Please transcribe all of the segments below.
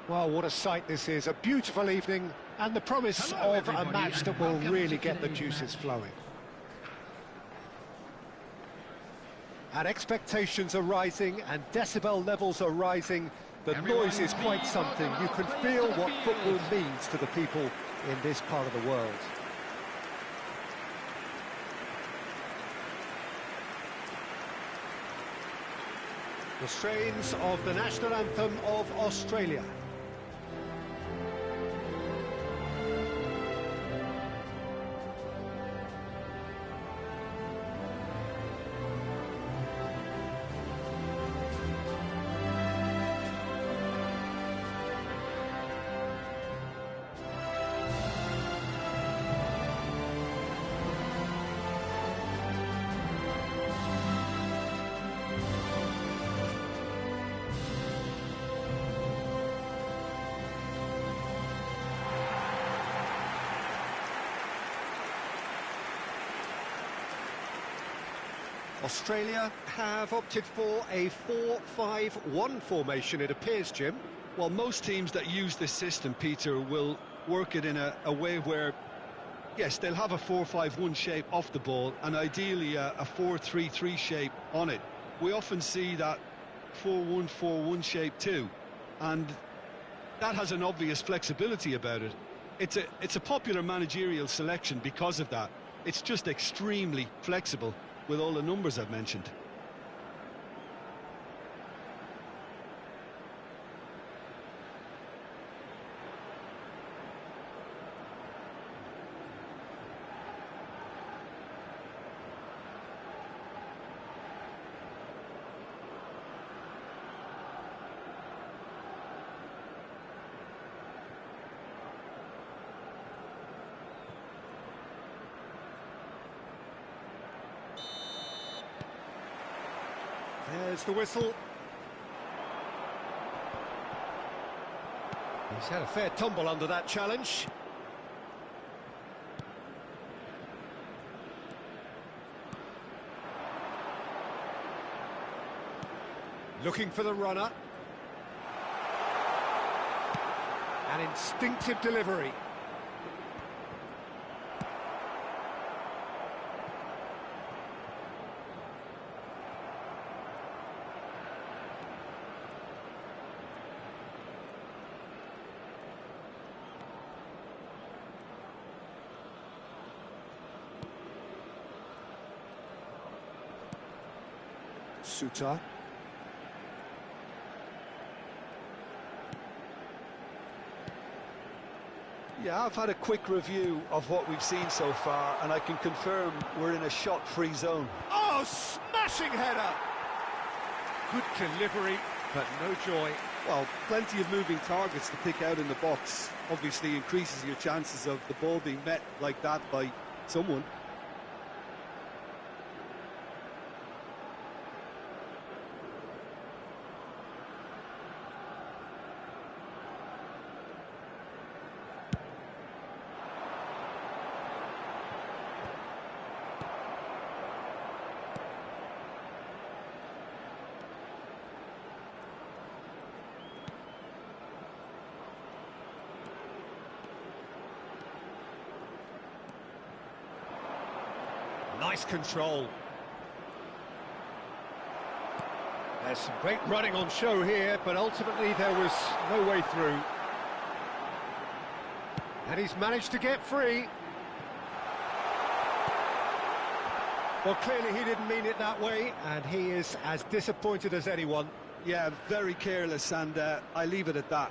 Well, what a sight this is. A beautiful evening and the promise of a match that will really get the juices flowing. And expectations are rising and decibel levels are rising. The noise is quite something. You can feel what football means to the people in this part of the world. The strains of the national anthem of Australia. Australia have opted for a 4-5-1 formation, it appears, Jim. Well, most teams that use this system, Peter, will work it in a way where, yes, they'll have a 4-5-1 shape off the ball and ideally a 4-3-3 shape on it. We often see that 4-1-4-1 shape too, and that has an obvious flexibility about it. It's a popular managerial selection because of that. It's just extremely flexible with all the numbers I've mentioned. There's the whistle. He's had a fair tumble under that challenge. Looking for the runner. An instinctive delivery. Suter. Yeah, I've had a quick review of what we've seen so far, and I can confirm we're in a shot-free zone. Oh, smashing header! Good delivery, but no joy. Well, plenty of moving targets to pick out in the box. Obviously increases your chances of the ball being met like that by someone. Nice control. There's some great running on show here, but ultimately there was no way through. And he's managed to get free. Well, clearly he didn't mean it that way, and he is as disappointed as anyone. Yeah, very careless, and I leave it at that.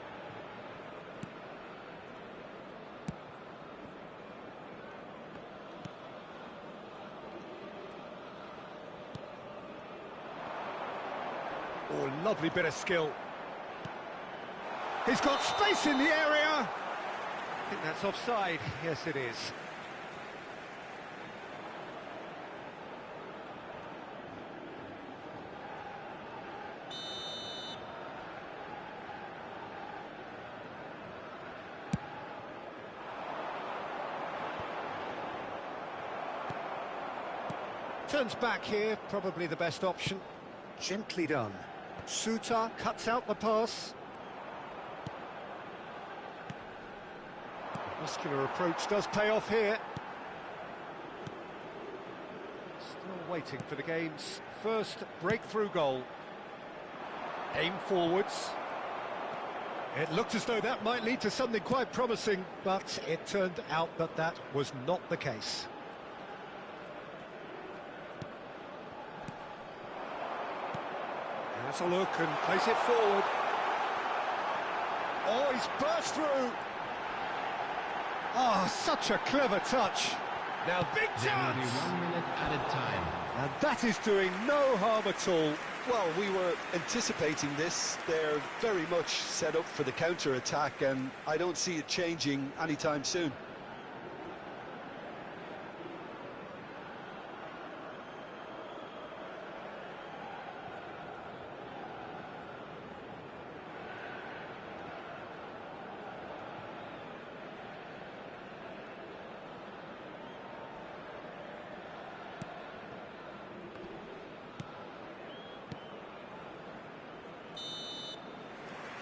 Oh, lovely bit of skill. He's got space in the area. I think that's offside. Yes, it is. Turns back here, probably the best option. Gently done. Suter cuts out the pass. Muscular approach does pay off here. Still waiting for the game's first breakthrough goal. Aim forwards. It looked as though that might lead to something quite promising, but it turned out that that was not the case. Has a look and plays it forward. Oh, he's burst through. Oh, such a clever touch. Now, big chance! 1 minute added time. And that is doing no harm at all. Well, we were anticipating this. They're very much set up for the counter-attack, and I don't see it changing anytime soon.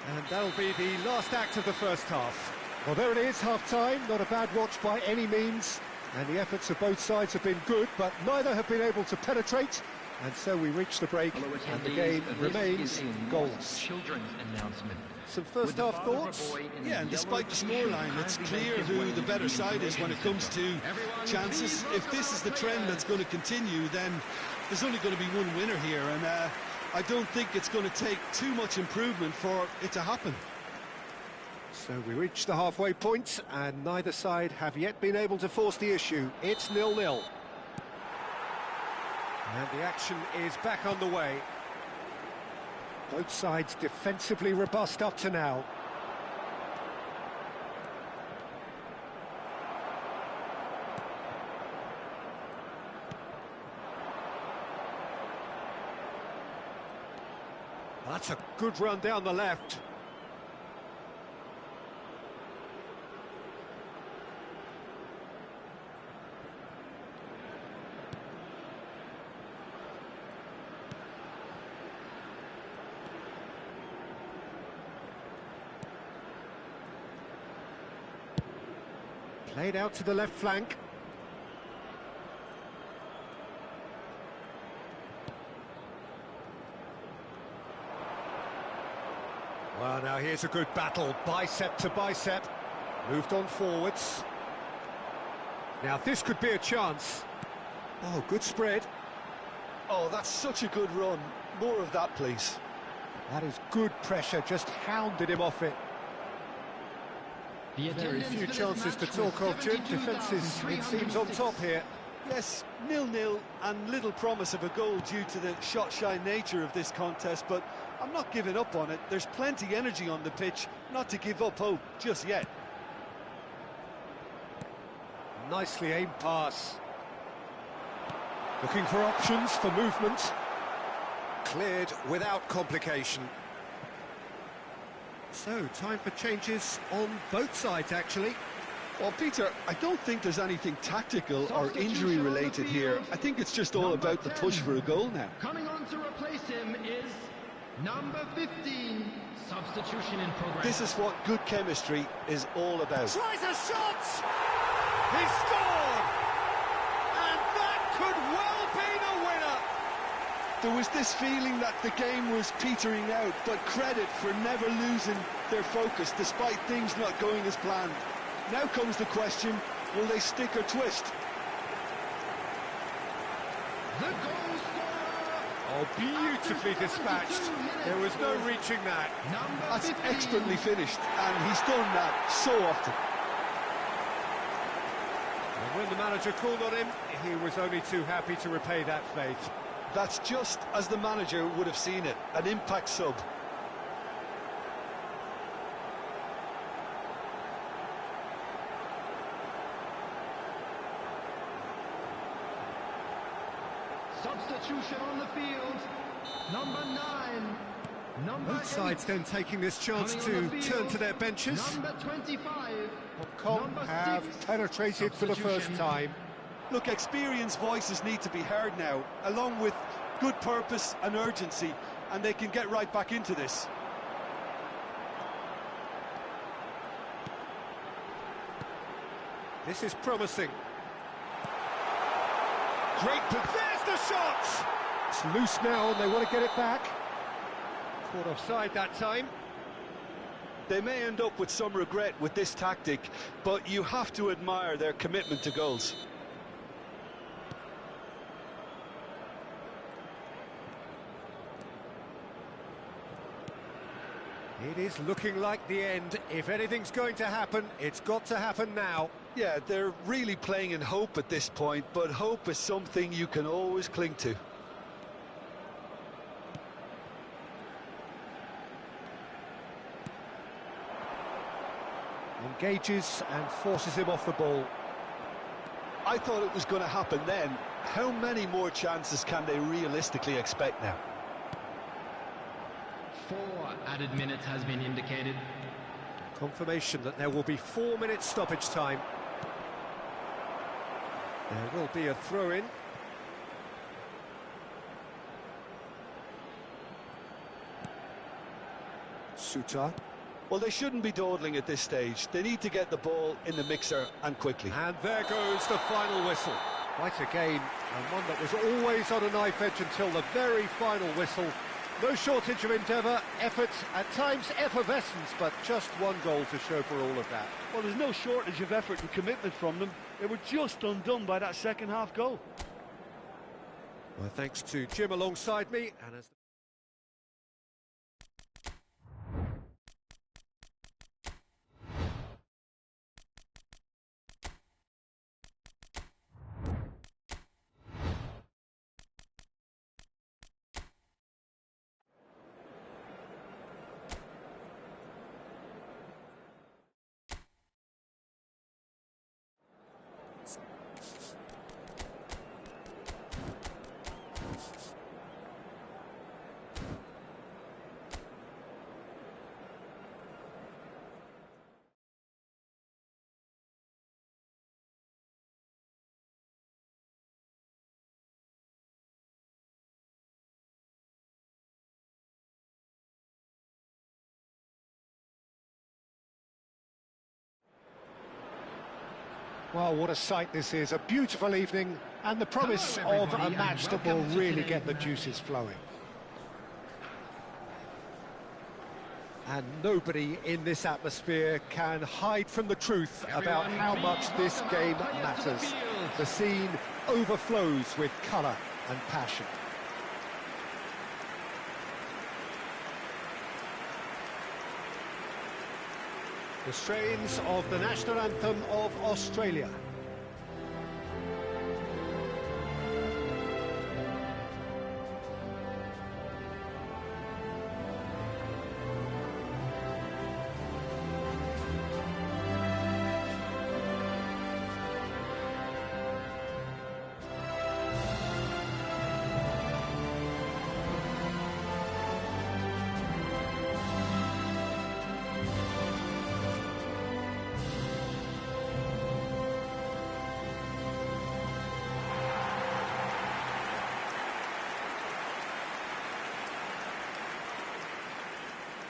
And that'll be the last act of the first half. Well, there it is, half-time. Not a bad watch by any means. And the efforts of both sides have been good, but neither have been able to penetrate. And so we reach the break, and the game remains goalless. Children's announcement. Some first-half thoughts? Yeah, and despite the scoreline, it's clear who the better side is when it comes to chances. If this is the trend that's going to continue, then there's only going to be one winner here, and I don't think it's going to take too much improvement for it to happen. So we reach the halfway point, and neither side have yet been able to force the issue. It's 0-0. And the action is back on the way. Both sides defensively robust up to now. That's a good run down the left. Played out to the left flank. Well, now here's a good battle, bicep to bicep. Moved on forwards. Now this could be a chance. Oh, good spread. Oh, that's such a good run. More of that, please. That is good pressure, just hounded him off it. Very few chances to talk of, Jim. Defence is, it seems, on top here. Yes, 0-0 and little promise of a goal due to the shot-shy nature of this contest, but I'm not giving up on it. There's plenty energy on the pitch, not to give up hope just yet. Nicely aimed pass. Looking for options for movement. Cleared without complication. So, time for changes on both sides, actually. Well, Peter, I don't think there's anything tactical or injury-related here. I think it's just all about the push for a goal now. Coming on to replace him is number 15. Substitution in progress. This is what good chemistry is all about. Tries a shot! He scored! And that could well be the winner! There was this feeling that the game was petering out, but credit for never losing their focus despite things not going as planned. Now comes the question, will they stick or twist? The goal scorer. Oh, beautifully dispatched. There was no reaching that. That's expertly finished, and he's done that so often. And when the manager called on him, he was only too happy to repay that faith. That's just as the manager would have seen it, an impact sub. Substitution on the field. Number 9. Both sides then taking this chance to turn to their benches. Number 25. Hong Kong have penetrated for the first time. Look, experienced voices need to be heard now, along with good purpose and urgency, and they can get right back into this. This is promising. Great, there's the shot! It's loose now and they want to get it back. Caught offside that time. They may end up with some regret with this tactic, but you have to admire their commitment to goals. It is looking like the end. If anything's going to happen, it's got to happen now. Yeah, they're really playing in hope at this point, but hope is something you can always cling to. Engages and forces him off the ball. I thought it was going to happen then. How many more chances can they realistically expect now? 4 added minutes has been indicated. Confirmation that there will be 4 minutes stoppage time. There will be a throw-in. Suter. Well, they shouldn't be dawdling at this stage. They need to get the ball in the mixer and quickly. And there goes the final whistle. Quite a game, and one that was always on a knife edge until the very final whistle. No shortage of endeavour, effort, at times effervescence, but just one goal to show for all of that. Well, there's no shortage of effort and commitment from them. They were just undone by that second half goal. Well, thanks to Jim alongside me, and as well, what a sight this is. A beautiful evening and the promise Hello, of a everybody, match and that will welcome to really today's get the match. juices flowing. And nobody in this atmosphere can hide from the truth about Everyone, how please much this welcome our game players to the matters. field. The scene overflows with colour and passion. The strains of the national anthem of Australia.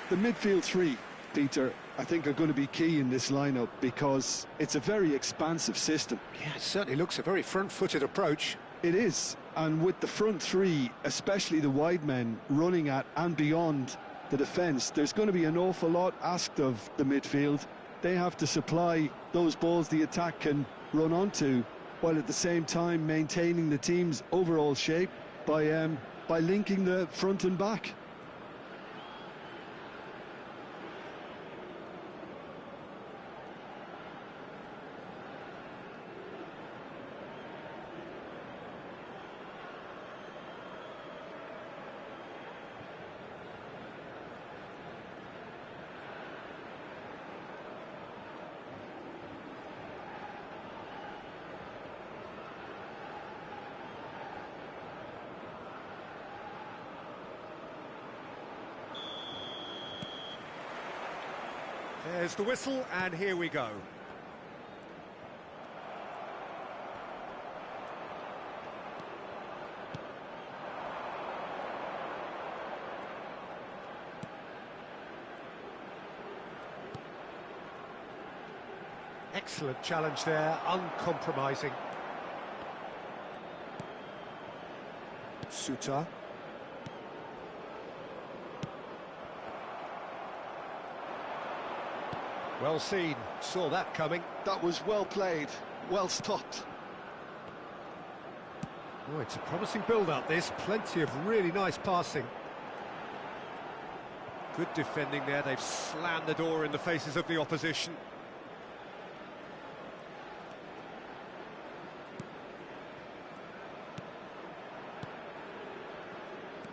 The midfield three, Peter, I think are going to be key in this lineup because it's a very expansive system. Yeah, it certainly looks a very front-footed approach. It is, and with the front three, especially the wide men, running at and beyond the defence, there's going to be an awful lot asked of the midfield. They have to supply those balls the attack can run onto, while at the same time maintaining the team's overall shape by linking the front and back. There's the whistle, and here we go. Excellent challenge there, uncompromising. Suter. Well seen, saw that coming. That was well played, well stopped. Oh, it's a promising build-up, this. Plenty of really nice passing. Good defending there, they've slammed the door in the faces of the opposition.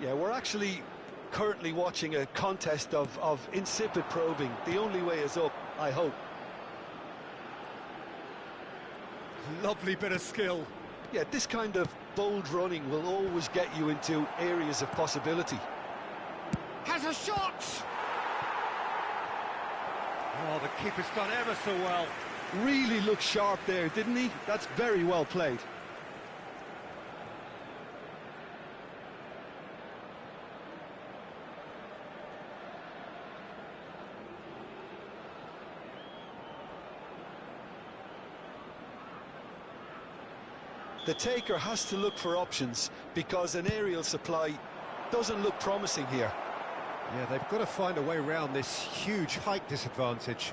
Yeah, we're actually currently watching a contest of insipid probing. The only way is up, I hope. Lovely bit of skill. Yeah, this kind of bold running will always get you into areas of possibility. Has a shot! Oh, the keeper's done ever so well. Really looked sharp there, didn't he? That's very well played. The taker has to look for options because an aerial supply doesn't look promising here. Yeah, they've got to find a way around this huge height disadvantage.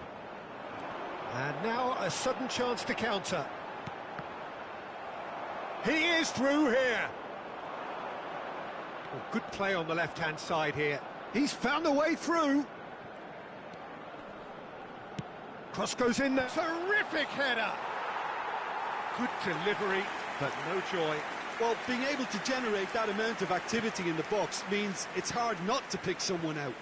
And now a sudden chance to counter. He is through here. Oh, good play on the left-hand side here. He's found a way through. Cross goes in there. Terrific header. Good delivery, but no joy. Well, being able to generate that amount of activity in the box means it's hard not to pick someone out.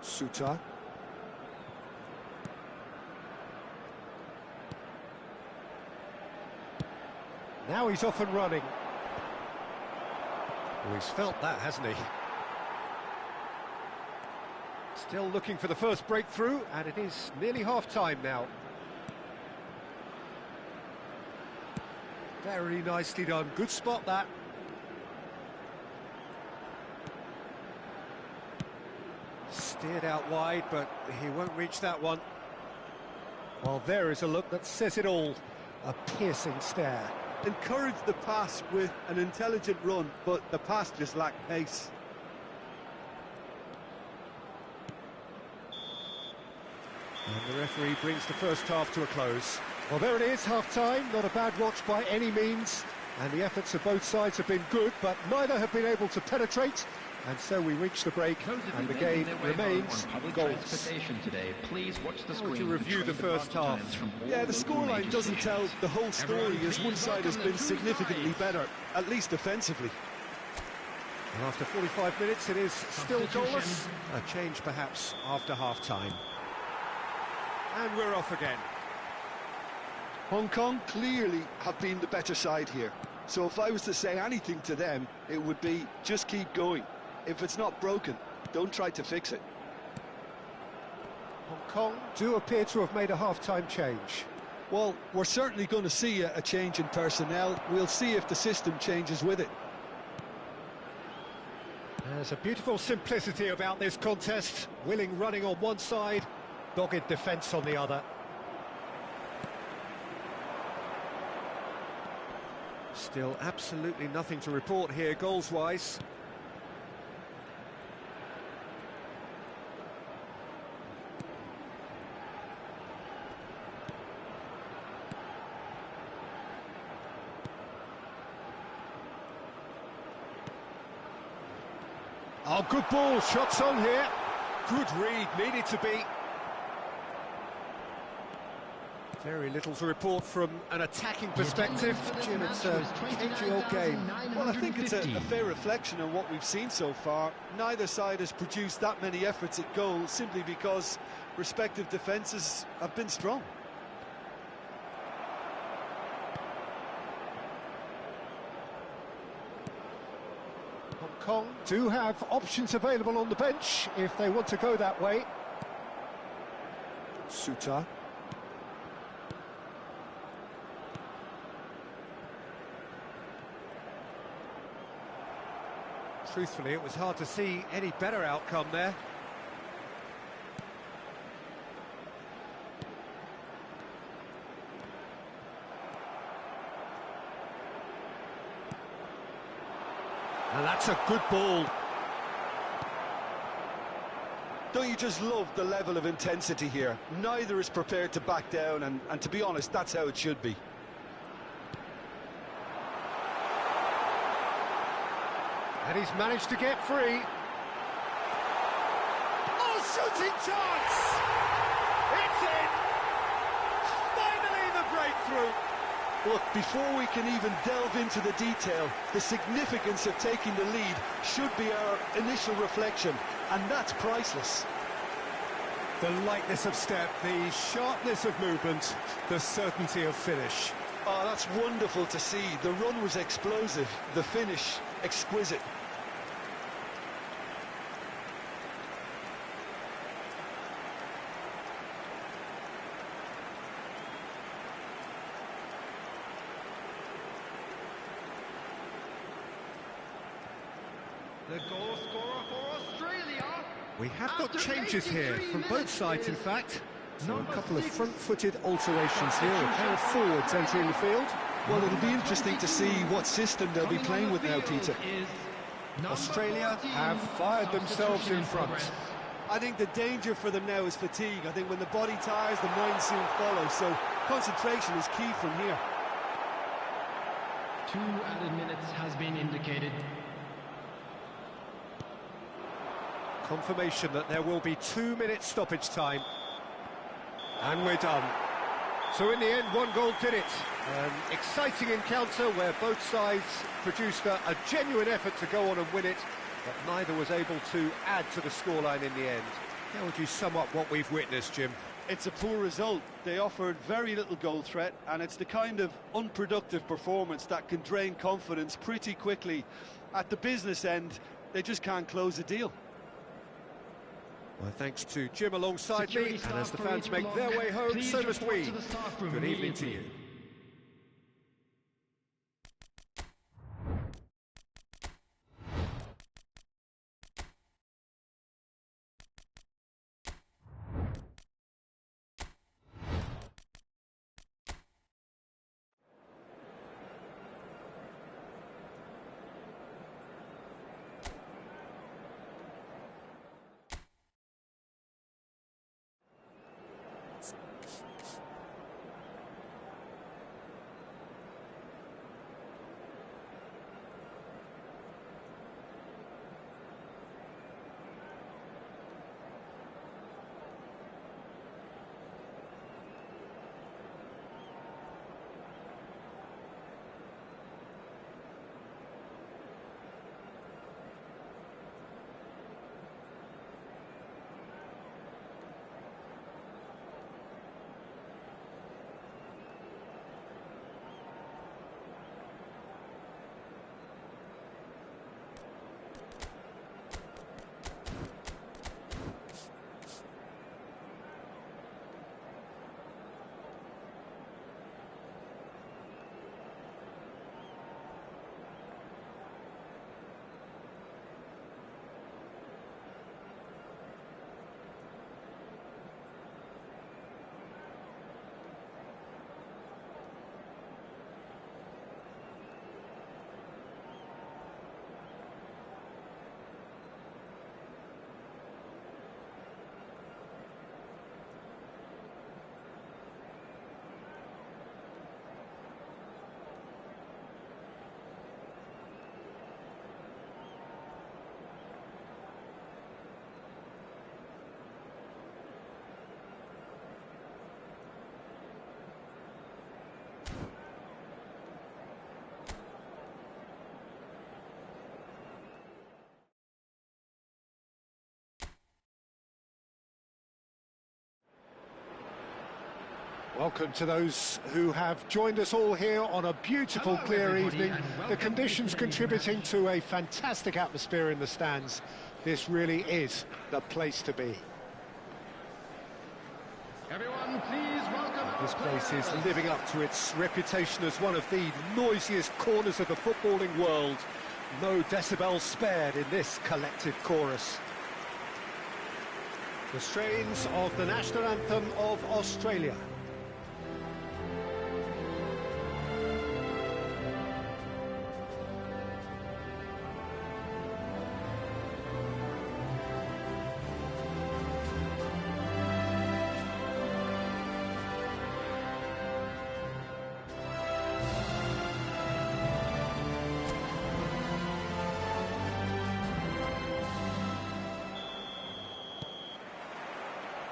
Suter. Now he's off and running. Well, he's felt that, hasn't he? Still looking for the first breakthrough, and it is nearly half-time now. Very nicely done. Good spot, that. Steered out wide, but he won't reach that one. Well, there is a look that says it all. A piercing stare. Encouraged the pass with an intelligent run, but the pass just lacked pace. And the referee brings the first half to a close. Well, there it is, half-time. Not a bad watch by any means. And the efforts of both sides have been good, but neither have been able to penetrate. And so we reach the break, and the game remains goals. Today, please watch the How would you review the first half? Yeah, the scoreline doesn't tell the whole story, as one side has been significantly better, at least offensively. And after 45 minutes, it is still goalless. A change, perhaps, after half-time. And we're off again. Hong Kong clearly have been the better side here. So if I was to say anything to them, it would be just keep going. If it's not broken, don't try to fix it. Hong Kong do appear to have made a half-time change. Well, we're certainly going to see a change in personnel. We'll see if the system changes with it. There's a beautiful simplicity about this contest. Willing running on one side, dogged defence on the other. Still absolutely nothing to report here, goals-wise. Oh, good ball, shots on here. Good read, needed to be. Very little to report from an attacking perspective. Jim, it's a cagey old game. Well, I think it's a fair reflection on what we've seen so far. Neither side has produced that many efforts at goal simply because respective defences have been strong. Hong Kong do have options available on the bench if they want to go that way. Suter. Truthfully, it was hard to see any better outcome there. And that's a good ball. Don't you just love the level of intensity here? Neither is prepared to back down, and to be honest, that's how it should be. And he's managed to get free. Oh, shooting chance! It's in! Finally the breakthrough! Look, before we can even delve into the detail, the significance of taking the lead should be our initial reflection, and that's priceless. The lightness of step, the sharpness of movement, the certainty of finish. Oh, that's wonderful to see. The run was explosive, the finish exquisite. The goal scorer for Australia. We have got changes here from both sides, in fact. So a couple of front-footed alterations here, a pair of forwards entering the field. Well, it'll be interesting to see what system they'll be playing with now, Peter. Australia have fired themselves in front. I think the danger for them now is fatigue. I think when the body tires, the mind soon follows. So concentration is key from here. 2 added minutes has been indicated. Confirmation that there will be 2 minutes stoppage time. And we're done. So in the end, 1 goal did it. An exciting encounter where both sides produced a genuine effort to go on and win it, but neither was able to add to the scoreline in the end. How would you sum up what we've witnessed, Jim? It's a poor result. They offered very little goal threat, and it's the kind of unproductive performance that can drain confidence pretty quickly. At the business end, they just can't close the deal. Well, thanks to Jim alongside me, and as the fans make their way home, so must we. Good evening to you. Welcome to those who have joined us all here on a beautiful, clear evening. The conditions contributing to a fantastic atmosphere in the stands. This really is the place to be. Everyone, please welcome. This place is living up to its reputation as one of the noisiest corners of the footballing world. No decibels spared in this collective chorus. The strains of the national anthem of Australia.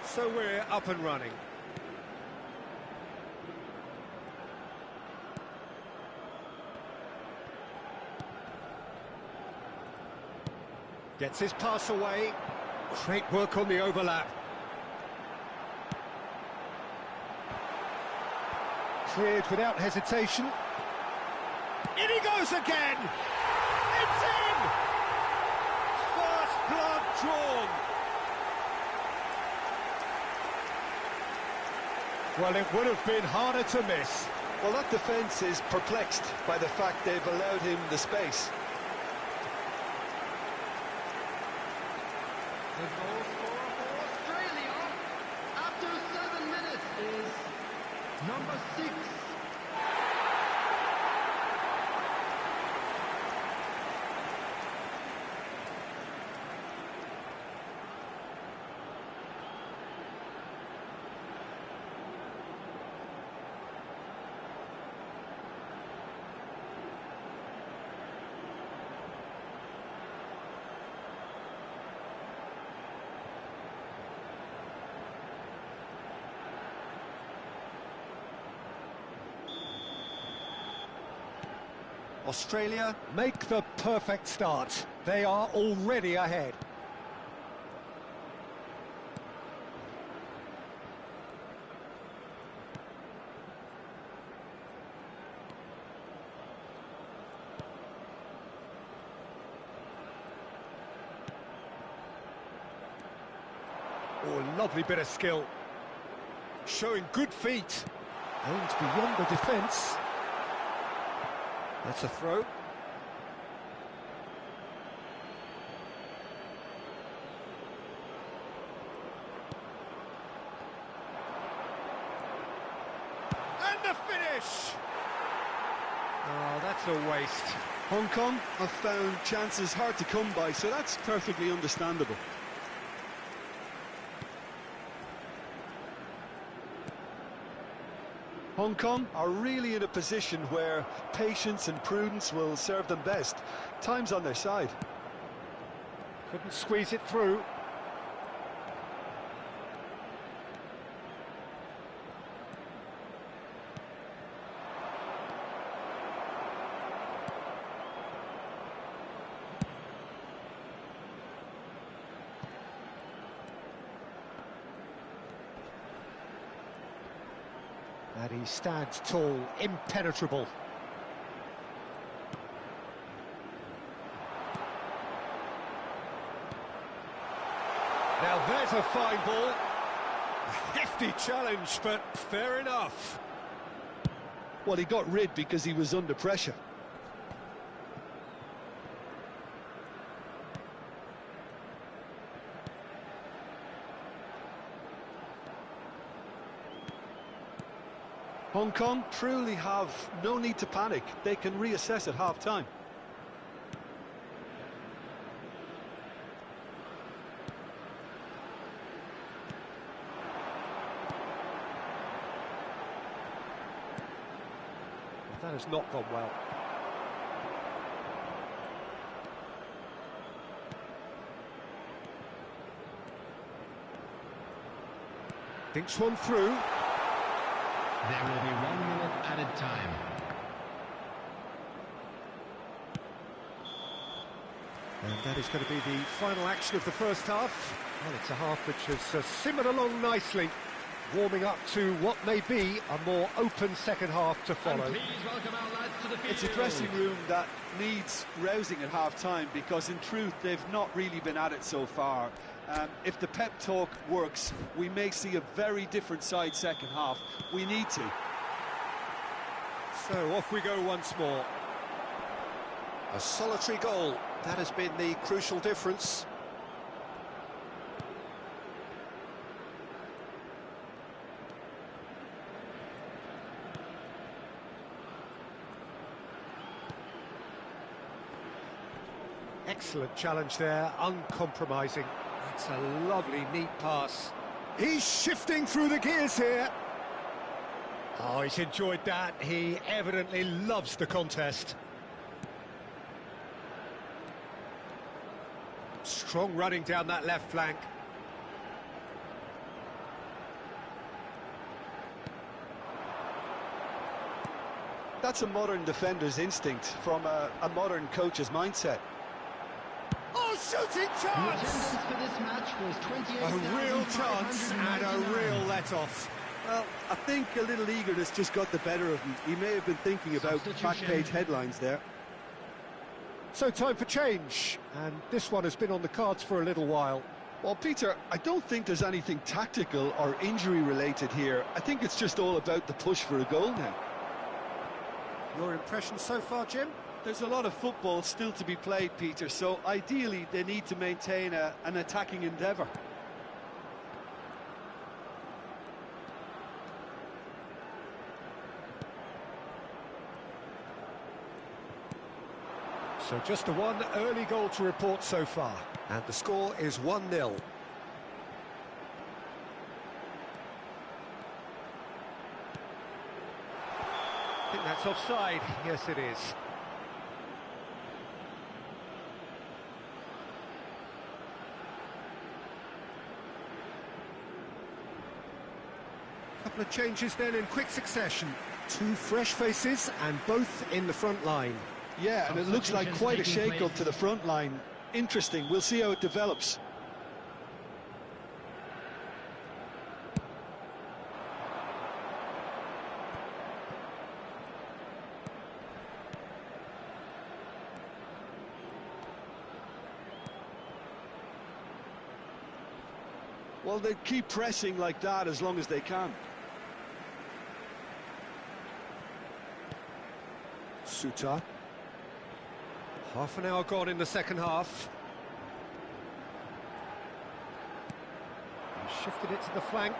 So we're up and running. Gets his pass away. Great work on the overlap. Cleared without hesitation. In he goes again! It's in! First blood drawn. Well, it would have been harder to miss. Well, that defence is perplexed by the fact they've allowed him the space. The goal scorer for Australia after 7 minutes is number 6. Australia make the perfect start. They are already ahead. Oh, lovely bit of skill. Showing good feet. Aims beyond the defence. That's a throw. And the finish! Oh, that's a waste. Hong Kong have found chances hard to come by, so that's perfectly understandable. Hong Kong are really in a position where patience and prudence will serve them best. Time's on their side. Couldn't squeeze it through. And he stands tall, impenetrable. Now there's a fine ball. A hefty challenge, but fair enough. Well, he got rid because he was under pressure. Hong Kong truly have no need to panic. They can reassess at half-time. That has not gone well. Thinks one through. There will be 1 minute added time. And that is going to be the final action of the first half. Well, it's a half which has simmered along nicely, warming up to what may be a more open second half to follow. And please welcome our lads to the field. It's a dressing room that needs rousing at half-time, because in truth they've not really been at it so far. If the pep talk works, we may see a very different side second half. We need to. So off we go once more. A solitary goal, that has been the crucial difference. Excellent challenge there, uncompromising. That's a lovely, neat pass. He's shifting through the gears here. Oh, he's enjoyed that. He evidently loves the contest. Strong running down that left flank. That's a modern defender's instinct from a modern coach's mindset. Oh, shooting The chance! attendance for this match was A real chance and a 28,599. real let-off. Well, I think a little eagerness just got the better of him. He may have been thinking about Substitution. back-page headlines there. So time for change, and this one has been on the cards for a little while. Well, Peter, I don't think there's anything tactical or injury-related here. I think it's just all about the push for a goal now. Your impression so far, Jim? There's a lot of football still to be played, Peter, so ideally they need to maintain an attacking endeavour. So just the one early goal to report so far, and the score is 1-0. I think that's offside. Yes, it is. Couple of changes then in quick succession. Two fresh faces and both in the front line. Yeah, and it looks like quite a shake-up to the front line. Interesting, we'll see how it develops. Well, they keep pressing like that as long as they can. Suter. Half an hour gone in the second half. He shifted it to the flank.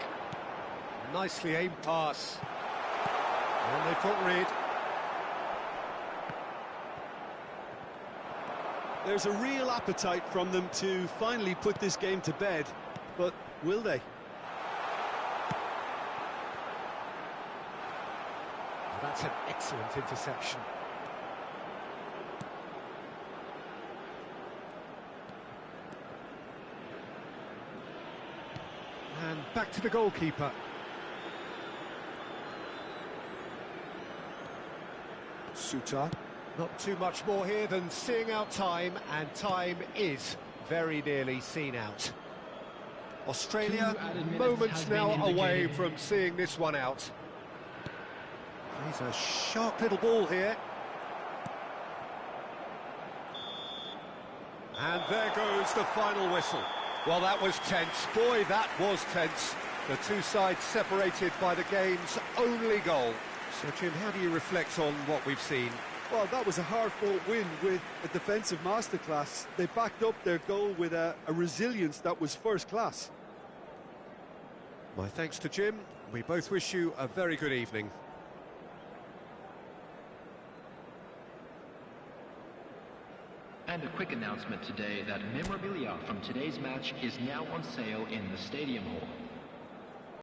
Nicely aimed pass. And they've got rid. There's a real appetite from them to finally put this game to bed, but will they? That's an excellent interception. And back to the goalkeeper. Suter. Not too much more here than seeing out time, and time is very nearly seen out. Australia, 2 added minutes moments has been now away indicated. from seeing this one out. He's a sharp little ball here. And there goes the final whistle. Well, that was tense. Boy, that was tense. The two sides separated by the game's only goal. So, Jim, how do you reflect on what we've seen? Well, that was a hard-fought win with a defensive masterclass. They backed up their goal with a resilience that was first class. My thanks to Jim. We both wish you a very good evening. And a quick announcement today that memorabilia from today's match is now on sale in the Stadium Hall.